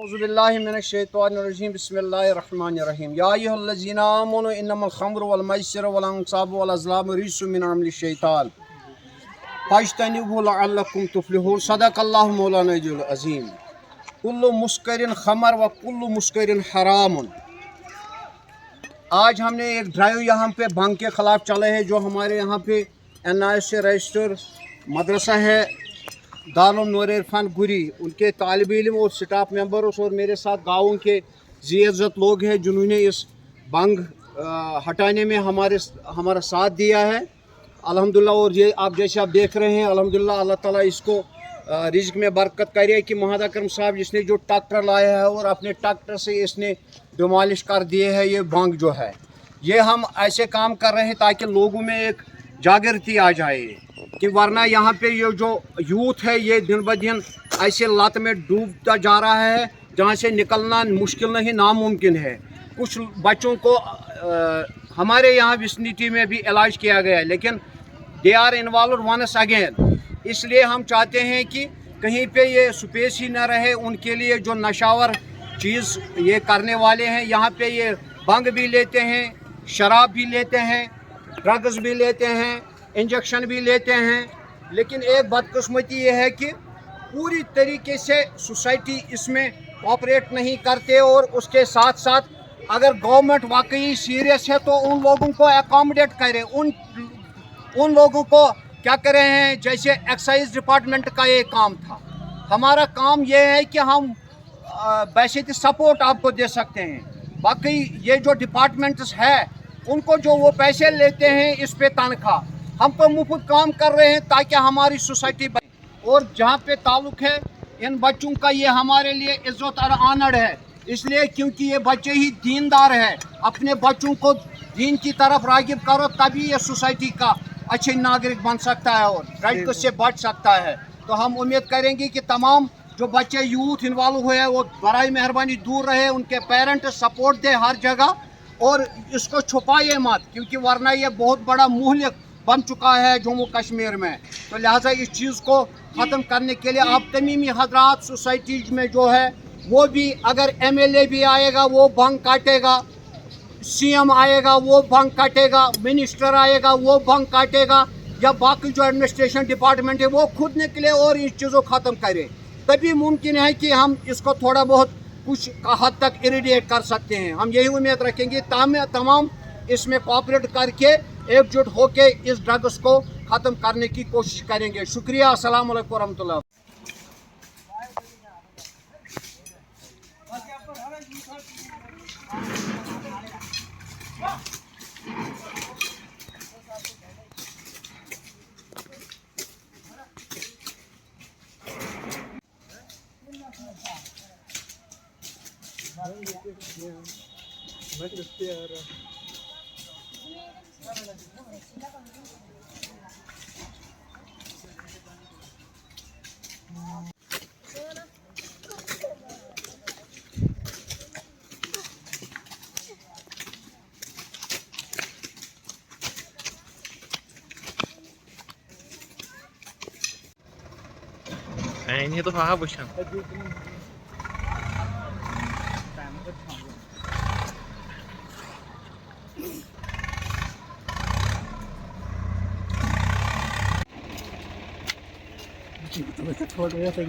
औज़ुबिल्लाहि मिनश्शैतानिर्रजीम बिस्मिल्लाहिर्रहमानिर्रहीम या अय्युहल्लज़ीना आमनू इन्नमल खम्रु वल मैसिरु वल अंसाबु वल अज़लामु रिज्सुम मिन अमलि शैतान फज्तनिबूहु लअल्लकुम तुफ्लिहून। सदक़ल्लाहु मौलानाल अज़ीम। कुल्लु मुस्करिन खमर व कुल्लु मुस्करिन हरामुन। आज हमने एक ड्राइव यहाँ पे भंग के ख़िलाफ़ चले है। जो हमारे यहाँ पे NIS से रजिस्टर मदरसा है दारुल नूर इरफान गुरी, उनके तालिब इल्म और स्टाफ मेंबर्स और मेरे साथ गाँव के ज़िय्ज़त लोग हैं जिन्होंने इस भंग हटाने में हमारा साथ दिया है अल्हम्दुलिल्लाह। और ये आप जैसे आप देख रहे हैं अल्हम्दुलिल्लाह, अल्लाह ताला इसको रिज़्क़ में बरकत करे कि मोहम्मद अकरम साहब जिसने जो ट्रैक्टर लाया है और अपने ट्रैक्टर से इसने डिमॉलिश कर दिए है ये भंग जो है। ये हम ऐसे काम कर रहे हैं ताकि लोगों में एक जागृति आ जाए कि वरना यहाँ पे ये जो यूथ है ये दिन ब दिन ऐसे लत में डूबता जा रहा है जहाँ से निकलना मुश्किल नहीं नामुमकिन है। कुछ बच्चों को हमारे यहाँ विसिनिटी में भी इलाज किया गया है लेकिन they are involve once again. इसलिए हम चाहते हैं कि कहीं पे ये स्पेस ही न रहे उनके लिए जो नशावर चीज़ ये करने वाले हैं। यहाँ पे ये भंग भी लेते हैं, शराब भी लेते हैं, ड्रग्स भी लेते हैं, इंजेक्शन भी लेते हैं। लेकिन एक बदकिस्मती ये है कि पूरी तरीके से सोसाइटी इसमें कोऑपरेट नहीं करते और उसके साथ साथ अगर गवर्नमेंट वाकई सीरियस है तो उन लोगों को अकोमोडेट करे, उन लोगों को क्या कर रहे हैं। जैसे एक्साइज डिपार्टमेंट का ये काम था, हमारा काम ये है कि हम वैसे सपोर्ट आपको दे सकते हैं। बाकी ये जो डिपार्टमेंट्स है उनको जो वो पैसे लेते हैं इस पे तनख्वाह, हम तो मुफ्त काम कर रहे हैं ताकि हमारी सोसाइटी बने। और जहाँ पे ताल्लुक़ है इन बच्चों का ये हमारे लिए इज़्ज़त और ऑनर है इसलिए क्योंकि ये बच्चे ही दीनदार है। अपने बच्चों को दीन की तरफ राग़िब करो तभी ये सोसाइटी का अच्छे नागरिक बन सकता है और ड्रग्स से बच सकता है। तो हम उम्मीद करेंगे कि तमाम जो बच्चे यूथ इन्वॉल्व हुए हैं वो बराए मेहरबानी दूर रहे, उनके पेरेंट सपोर्ट दे हर जगह और इसको छुपाइए मत क्योंकि वरना ये बहुत बड़ा मुहलिक बन चुका है जम्मू कश्मीर में। तो लिहाजा इस चीज़ को ख़त्म करने के लिए आप तमीमी हजरात सोसाइटीज़ में जो है वो भी, अगर MLA भी आएगा वो भंग काटेगा, CM आएगा वो भंग काटेगा, मिनिस्टर आएगा वो भंग काटेगा, या बाकी जो एडमिनिस्ट्रेशन डिपार्टमेंट है वो खुद निकले और इस चीज़ों को ख़त्म करे। तभी मुमकिन है कि हम इसको थोड़ा बहुत कुछ हद तक इरेडिएट कर सकते हैं। हम यही उम्मीद रखेंगे तमाम इसमें कोऑपरेट करके एकजुट होके इस ड्रग्स को ख़त्म करने की कोशिश करेंगे। शुक्रिया। अस्सलाम वालेकुम रहमतुल्लाह। ini tuh habis kan. थोड़ा सा